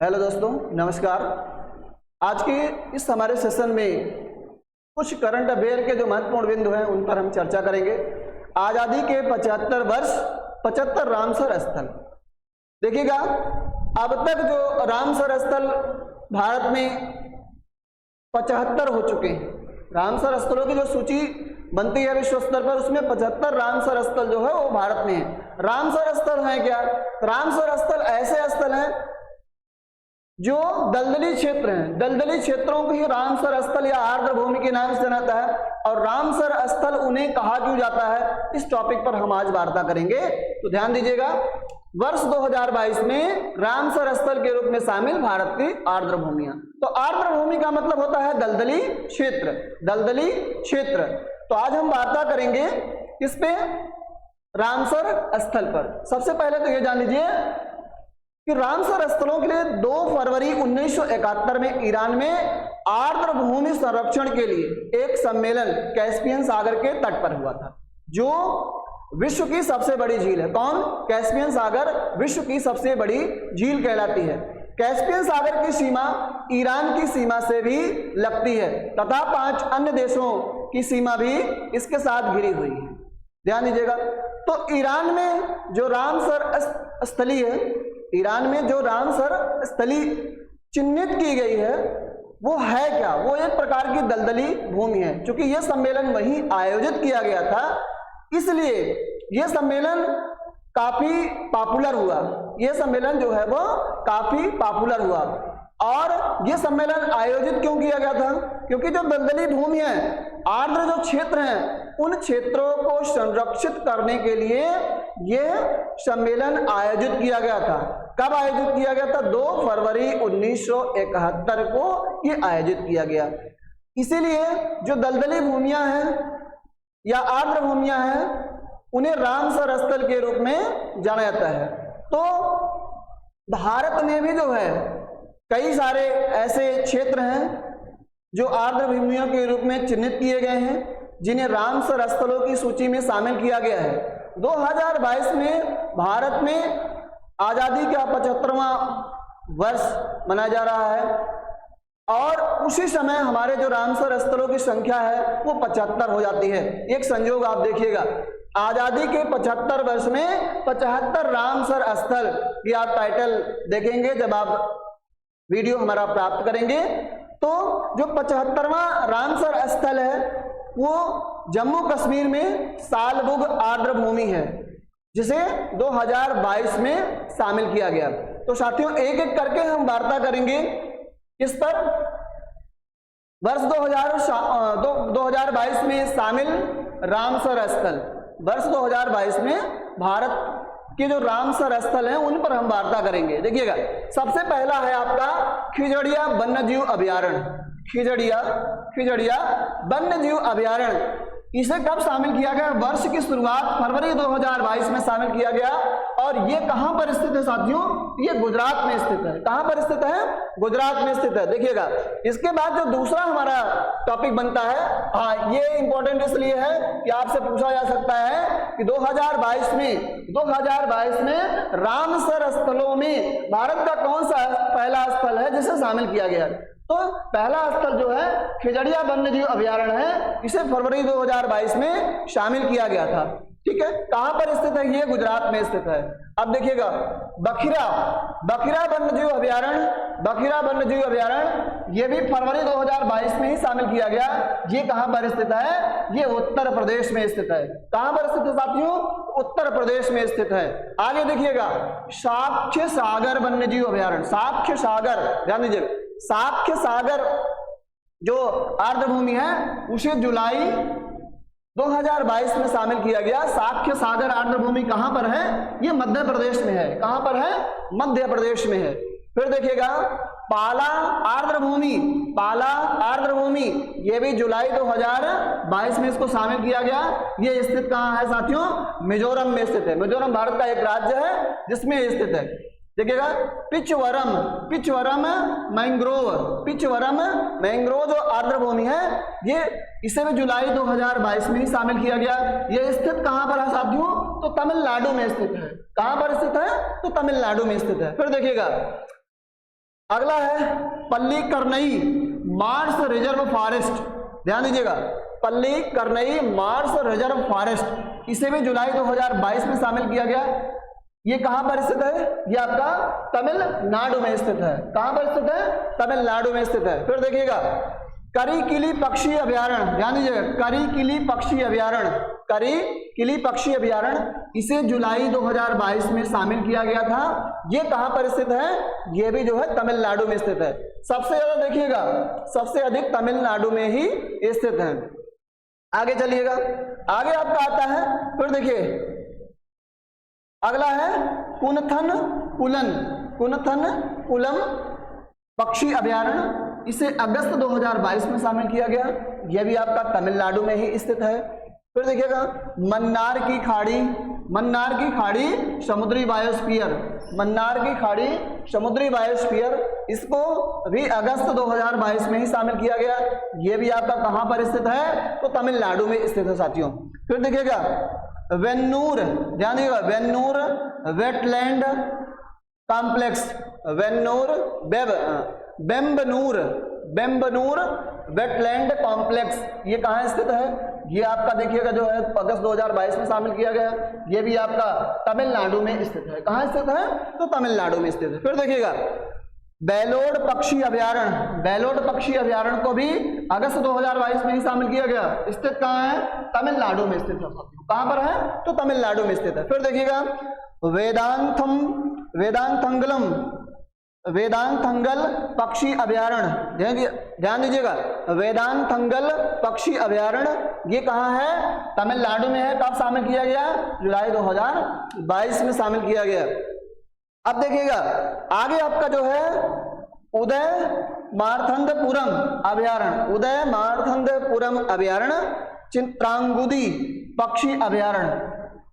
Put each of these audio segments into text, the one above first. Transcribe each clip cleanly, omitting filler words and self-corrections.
Hello दोस्तों, नमस्कार। आज के इस हमारे सेशन में कुछ करंट अफेयर के जो महत्वपूर्ण बिंदु हैं उन पर हम चर्चा करेंगे। आज़ादी के 75 वर्ष, 75 रामसर स्थल। देखिएगा, अब तक जो रामसर स्थल भारत में 75 हो चुके हैं। रामसर स्थलों की जो सूची बनती है विश्व स्तर पर, उसमें 75 रामसर स्थल जो है वो भारत में है। रामसर स्थल है क्या? रामसर स्थल ऐसे स्थल हैं जो दलदली क्षेत्र हैं। दलदली क्षेत्रों को ही रामसर स्थल या आर्द्र भूमि के नाम से जाता है। और रामसर स्थल उन्हें कहा क्यों जाता है, इस टॉपिक पर हम आज वार्ता करेंगे। तो ध्यान दीजिएगा, वर्ष 2022 में रामसर स्थल के रूप में शामिल भारत की आर्द्र भूमियां। तो आर्द्र भूमि का मतलब होता है दलदली क्षेत्र। दलदली क्षेत्र। तो आज हम वार्ता करेंगे किस पे? रामसर स्थल पर। सबसे पहले तो ये जान लीजिए कि रामसर स्थलों के लिए 2 फरवरी 1971 में ईरान में आर्द्र भूमि संरक्षण के लिए एक सम्मेलन कैस्पियन सागर के तट पर हुआ था, जो विश्व की सबसे बड़ी झील है। कौन? कैस्पियन सागर विश्व की सबसे बड़ी झील कहलाती है। कैस्पियन सागर की सीमा ईरान की सीमा से भी लगती है तथा 5 अन्य देशों की सीमा भी इसके साथ घिरी हुई है। ध्यान दीजिएगा। तो ईरान में जो रामसर स्थली है, ईरान में जो रामसर स्थली चिन्हित की गई है वो है क्या? वो एक प्रकार की दलदली भूमि है। क्योंकि यह सम्मेलन वहीं आयोजित किया गया था, इसलिए यह सम्मेलन काफी पॉपुलर हुआ। यह सम्मेलन जो है वो काफी पॉपुलर हुआ। और यह सम्मेलन आयोजित क्यों किया गया था? क्योंकि जो दलदली भूमि है, आर्द्र जो क्षेत्र हैं, उन क्षेत्रों को संरक्षित करने के लिए यह सम्मेलन आयोजित किया गया था। कब आयोजित किया गया था? 2 फरवरी 1971 को यह आयोजित किया गया। इसीलिए जो दलदली भूमियां हैं या आर्द्र भूमियां हैं, उन्हें रामसर स्थल के रूप में जाना जाता है। तो भारत में भी जो है कई सारे ऐसे क्षेत्र हैं जो आर्द्र भूमियों के रूप में चिन्हित किए गए हैं, जिन्हें रामसर स्थलों की सूची में शामिल किया गया है। 2022 में भारत में आजादी का 75वां वर्ष मनाया जा रहा है और उसी समय हमारे जो रामसर स्थलों की संख्या है वो 75 हो जाती है। एक संयोग आप देखिएगा, आजादी के 75 वर्ष में 75 रामसर स्थल, ये आप टाइटल देखेंगे जब आप वीडियो हमारा प्राप्त करेंगे। तो जो 75वां रामसर स्थल है वो जम्मू कश्मीर में सालबुग आर्द्र भूमि है, जिसे 2022 में शामिल किया गया। तो साथियों, एक एक करके हम वार्ता करेंगे किस पर? वर्ष 2022 में शामिल रामसर स्थल। वर्ष 2022 में भारत के जो रामसर स्थल हैं उन पर हम वार्ता करेंगे। देखिएगा, सबसे पहला है आपका खिजड़िया वन्यजीव अभयारण्य। खिजड़िया वन्यजीव अभयारण्य, इसे कब शामिल किया गया? वर्ष की शुरुआत फरवरी 2022 में शामिल किया गया। और ये कहां पर स्थित है साथियों? ये गुजरात में स्थित है। कहां पर स्थित है? गुजरात में स्थित है। देखिएगा, इसके बाद जो दूसरा हमारा टॉपिक बनता है, हाँ, ये इंपॉर्टेंट इसलिए है कि आपसे पूछा जा सकता है कि 2022 में रामसर स्थलों में भारत का कौन सा पहला स्थल है जिसे शामिल किया गया? तो पहला स्थल जो है खिजड़िया वन्यजीव अभयारण्य है, इसे फरवरी 2022 में शामिल किया गया था। ठीक है, कहां पर स्थित है? ये गुजरात में स्थित है। अब देखिएगा, बखिरा वन्यजीव अभयारण्य, ये भी फरवरी 2022 में ही शामिल किया गया। ये कहां पर स्थित है? ये उत्तर प्रदेश में स्थित है। कहां पर स्थित है साथियों? उत्तर प्रदेश में स्थित है। आगे देखिएगा, साक्ष्य सागर वन्यजीव अभयारण्य। साक्ष्य सागर, ध्यान दीजिएगा, साक्ष्य सागर जो आर्द्र भूमि है उसे जुलाई 2022 में शामिल किया गया। साक्ष्य सागर आर्द्र भूमि कहां पर है? ये मध्य प्रदेश में है। कहां पर है? मध्य प्रदेश में है। फिर देखिएगा, पाला आर्द्र भूमि, ये भी जुलाई 2022 में इसको शामिल किया गया। ये स्थित कहां है साथियों? मिजोरम में स्थित है। मिजोरम भारत का एक राज्य है जिसमें स्थित है। देखिएगा, पिचवरम मैंग्रोव जो आर्द्र भूमि है, ये इसे भी जुलाई 2022 में ही शामिल किया गया। ये स्थित कहां पर है साथियों? तो तमिलनाडु में स्थित है। कहां पर स्थित है? तो तमिलनाडु में स्थित है। फिर देखिएगा, अगला है पल्लीकरनई मार्स रिजर्व फॉरेस्ट, ध्यान दीजिएगा, पल्लीकरनई मार्स रिजर्व फॉरेस्ट, इसे भी जुलाई 2022 में शामिल किया गया। ये कहां पर स्थित है? ये आपका तमिलनाडु में स्थित है। कहां पर स्थित है? तमिलनाडु में स्थित है। फिर देखिएगा करिकिली पक्षी अभयारण्य, ध्यान दीजिएगा, करिकिली पक्षी अभयारण्य, करिकिली पक्षी अभयारण्य, इसे जुलाई 2022 में शामिल किया गया था। ये कहां पर स्थित है? ये भी जो है तमिलनाडु में स्थित है। सबसे ज्यादा देखिएगा, सबसे अधिक तमिलनाडु में ही स्थित है। आगे चलिएगा, आगे आपका आता है, फिर देखिए अगला है कुनथन पुलन, कुनथन पुलम पक्षी अभयारण्य, इसे अगस्त 2022 में शामिल किया गया। यह भी आपका तमिलनाडु में ही स्थित है। फिर देखिएगा मन्नार की खाड़ी, मन्नार की खाड़ी समुद्री बायोस्फीयर, मन्नार की खाड़ी समुद्री बायोस्फीयर, इसको भी अगस्त 2022 में ही शामिल किया गया। यह भी आपका कहां पर स्थित है? तो तमिलनाडु में स्थित है साथियों। फिर देखिएगा वेन्नूर, ध्यान दीजिएगा, वेन्नूर वेटलैंड कॉम्प्लेक्स, वेन्नूर बेम्बनूर, बेम्बनूर वेटलैंड कॉम्प्लेक्स, ये कहाँ स्थित है? ये आपका देखिएगा जो है अगस्त 2022 में शामिल किया गया। ये भी आपका तमिलनाडु में स्थित है। कहाँ स्थित है? तो तमिलनाडु में स्थित है। फिर देखिएगा बेलोड पक्षी अभयारण्य, बेलोड पक्षी अभयारण्य को भी अगस्त 2022 में ही शामिल किया गया। स्थित कहाँ है? तमिलनाडु में स्थित है। कहाँ पर है? तो तमिलनाडु में स्थित है। फिर देखिएगा वेदांतंगलम, वेदांतंगल पक्षी अभयारण्य, ध्यान दीजिएगा, वेदांतंगल पक्षी अभयारण्य, ये कहाँ है? तमिलनाडु में है। कब शामिल किया गया? जुलाई 2022 में शामिल किया गया। अब देखिएगा आगे आपका जो है उदय मारथंदपुरम अभयारण्य, उदय मारथंदपुरम अभयारण्य, चित्रांगुदी पक्षी अभयारण्य,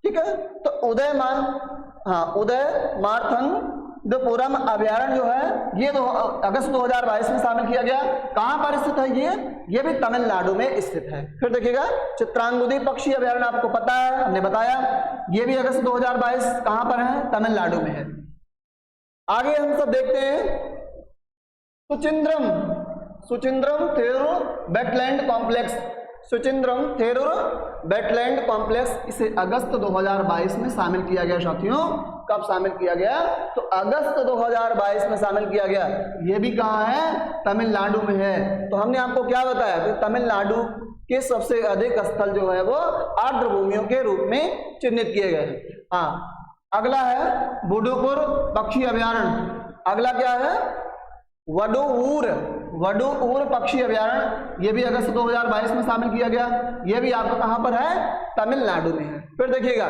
ठीक है। तो उदय मारथंदपुरम अभयारण्य जो है ये अगस्त 2022 में शामिल किया गया। कहां पर स्थित है? ये भी तमिलनाडु में स्थित है। फिर देखिएगा चित्रांगुदी पक्षी अभयारण्य आपको पता है, हमने बताया, ये भी अगस्त 2022 कहां पर है? तमिलनाडु में है। आगे हम सब देखते हैं Suchindram, Suchindram Therur wetland complex, Suchindram Therur wetland complex, इसे अगस्त 2022 में शामिल किया गया साथियों। कब शामिल किया गया? तो अगस्त 2022 में शामिल किया गया। ये भी कहाँ है? तमिलनाडु में है। तो हमने आपको क्या बताया कि तमिलनाडु के सबसे अधिक स्थल जो है वो आर्द्र भूमियों के रूप में चिन्हित किए गए हैं। हाँ, अगला है वडुपुर पक्षी अभयारण्य, अगला क्या है? वडुऊर, वडुऊर पक्षी अभयारण्य, ये भी अगस्त 2022 में शामिल किया गया। ये भी आपको कहां पर है? तमिलनाडु में है। फिर देखिएगा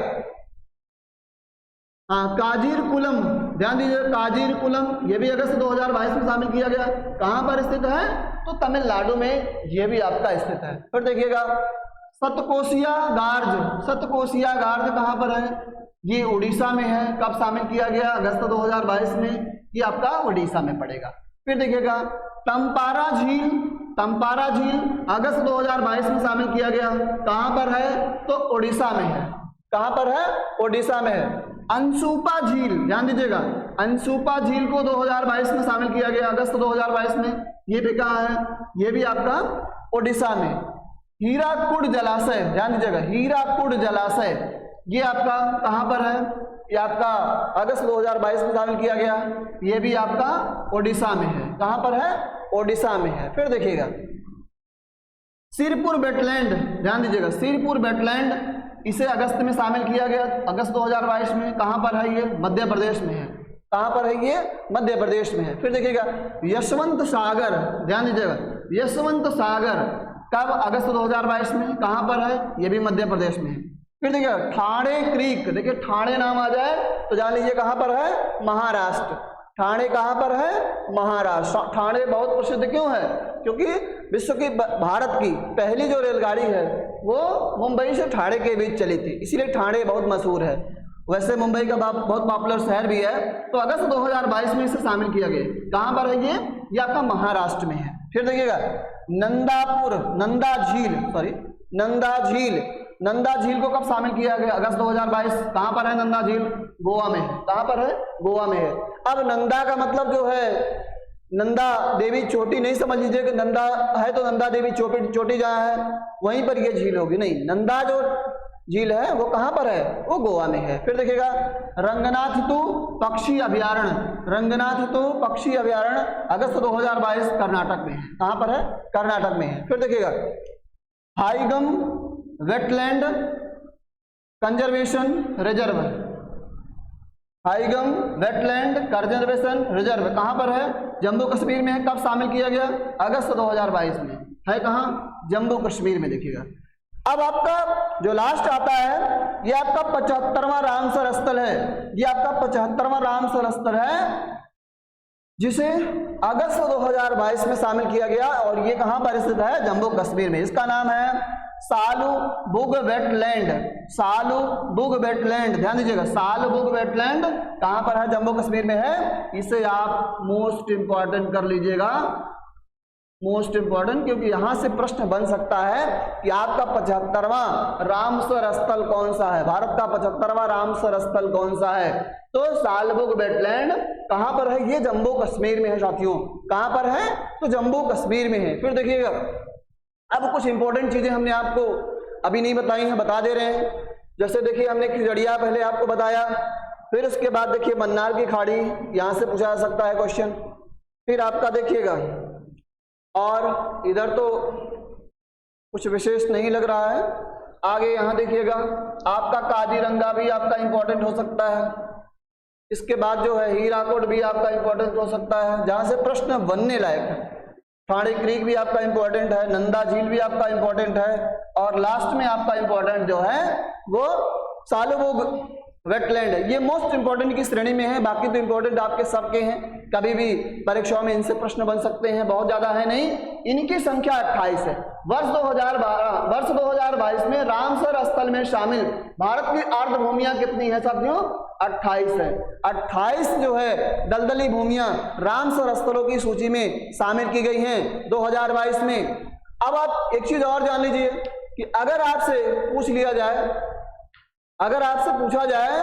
काजीरकुलम, ध्यान दीजिए, काजीरकुलम, ये भी अगस्त 2022 में शामिल किया गया। कहां पर स्थित है? तो तमिलनाडु में ये भी आपका स्थित है। फिर देखिएगा सतकोसिया गार्ज, सतकोसिया गार्ज कहां पर है? ये उड़ीसा में है। कब शामिल किया गया? अगस्त 2022 में। ये आपका उड़ीसा में पड़ेगा। फिर देखिएगा तंपारा झील, तंपारा झील अगस्त 2022 में शामिल किया गया। कहां पर है? तो उड़ीसा में है। कहां पर है? उड़ीसा में है। अंसुपा झील, ध्यान दीजिएगा, अंसुपा झील को 2022 में शामिल किया गया, अगस्त 2022 में। ये भी कहां है? ये भी आपका उड़ीसा में। हीराकुड जलाशय, ध्यान दीजिएगा, हीराकुड जलाशय, ये आपका कहां पर है? ये आपका अगस्त 2022 में शामिल किया गया। ये भी आपका ओडिशा में है। कहां पर है? ओडिशा में है। फिर देखिएगा सिरपुर वेटलैंड, ध्यान दीजिएगा, सिरपुर वेटलैंड, इसे अगस्त में शामिल किया गया, अगस्त 2022 में। कहां पर है? ये मध्य प्रदेश में है। कहां पर है? ये मध्य प्रदेश में है। फिर देखिएगा यशवंत सागर, ध्यान दीजिएगा, यशवंत सागर कब? अगस्त 2022 में। कहां पर है? ये भी मध्य प्रदेश में है। फिर देखिए ठाणे क्रीक, देखिए ठाणे नाम आ जाए तो जान लीजिए कहां पर है? महाराष्ट्र। ठाणे कहां पर है? महाराष्ट्र। ठाणे बहुत प्रसिद्ध क्यों है? क्योंकि विश्व की, भारत की पहली जो रेलगाड़ी है वो मुंबई से ठाणे के बीच चली थी, इसीलिए ठाणे बहुत मशहूर है। वैसे मुंबई का बहुत पॉपुलर शहर भी है। तो अगस्त 2022 में इसे शामिल किया गया। कहां पर है? ये आपका महाराष्ट्र में है। फिर देखिएगा नंदापुर, नंदा झील, सॉरी नंदा झील, नंदा झील को कब शामिल किया गया? अगस्त 2022। कहां पर है नंदा झील? गोवा में है। कहां पर है? गोवा में है। अब नंदा का मतलब जो है नंदा देवी चोटी नहीं समझ लीजिए कि नंदा है तो नंदा देवी चोटी जहाँ है वहीं पर ये झील होगी, नहीं, नंदा जो झील है वो कहाँ पर है, वो गोवा में है। फिर देखिएगा रंगनाथतु पक्षी अभयारण्य, रंगनाथतु पक्षी अभयारण्य अगस्त 2022 कर्नाटक में है। कहाँ पर है, कर्नाटक में है। फिर देखिएगा Haigam wetland conservation reserve, Haigam wetland conservation reserve कहाँ पर है, जम्मू कश्मीर में है। कब शामिल किया गया, अगस्त 2022 में है। कहाँ, जम्मू कश्मीर में। देखिएगा अब आपका जो लास्ट आता है ये आपका 75वां रामसर स्थल है, ये आपका 75वां रामसर स्थल है जिसे अगस्त 2022 में शामिल किया गया और ये कहां पर स्थित है, जम्मू कश्मीर में। इसका नाम है सालुबुग वेटलैंड, सालुबुग वेटलैंड, ध्यान दीजिएगा सालुबुग वेटलैंड कहां पर है, जम्मू कश्मीर में है। इसे आप मोस्ट इंपॉर्टेंट कर लीजिएगा, मोस्ट इंपॉर्टेंट, क्योंकि यहां से प्रश्न बन सकता है कि आपका 75वां रामसर स्थल कौन सा है, भारत का 75वां रामसर स्थल कौन सा है। तो सालबुग वेटलैंड कहां पर है, ये जम्मू कश्मीर में है साथियों। कहां पर है, तो जम्मू कश्मीर में है। फिर देखिएगा अब कुछ इंपॉर्टेंट चीजें हमने आपको अभी नहीं बताई हैं, बता दे रहे हैं। जैसे देखिए हमने खिजड़िया पहले आपको बताया, फिर उसके बाद देखिए मन्नार की खाड़ी, यहां से पूछा जा सकता है क्वेश्चन। फिर आपका देखिएगा और इधर तो कुछ विशेष नहीं लग रहा है, आगे यहां देखिएगा आपका काजीरंगा भी आपका इंपॉर्टेंट हो सकता है। इसके बाद जो है हीराकुड भी आपका इंपॉर्टेंट हो सकता है, जहां से प्रश्न बनने लायक है। ठाणे क्रीक भी आपका इंपॉर्टेंट है, नंदा झील भी आपका इंपॉर्टेंट है, और लास्ट में आपका इंपॉर्टेंट जो है वो सालुबुग वेटलैंड है। ये मोस्ट इंपॉर्टेंट की श्रेणी में है, बाकी तो इंपॉर्टेंट आपके सबके हैं, कभी भी परीक्षाओं में इनसे प्रश्न बन सकते हैं, बहुत ज्यादा है नहीं। इनकी संख्या 28 है। वर्ष 2022 में रामसर स्थल में शामिल भारत की आर्द्र भूमियां कितनी है साथियों, 28 है। 28 जो है दलदली भूमियां रामसर स्थलों की सूची में शामिल की गई हैं 2022 में। अब आप एक चीज और जान लीजिए कि अगर आपसे पूछ लिया जाए, अगर आपसे पूछा जाए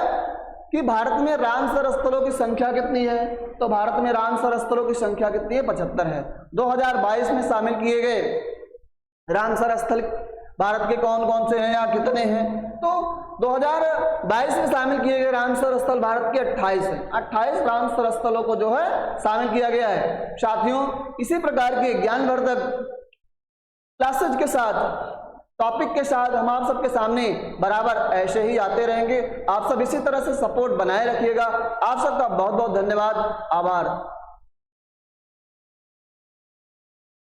कि भारत में रामसर स्थलों की संख्या कितनी है, तो भारत में रामसर स्थलों की संख्या कितनी है, 75 है। 2022 में शामिल किए गए रामसर स्थल भारत के कौन कौन से हैं या कितने हैं, तो 2022 में शामिल किए गए रामसर स्थल भारत के 28 हैं। 28 रामसर स्थलों को जो है शामिल किया गया है। साथियों इसी प्रकार के ज्ञानवर्धक क्लासेज के साथ, टॉपिक के साथ हम आप सबके सामने बराबर ऐसे ही आते रहेंगे। आप सब इसी तरह से सपोर्ट बनाए रखिएगा। आप सबका बहुत बहुत धन्यवाद, आभार।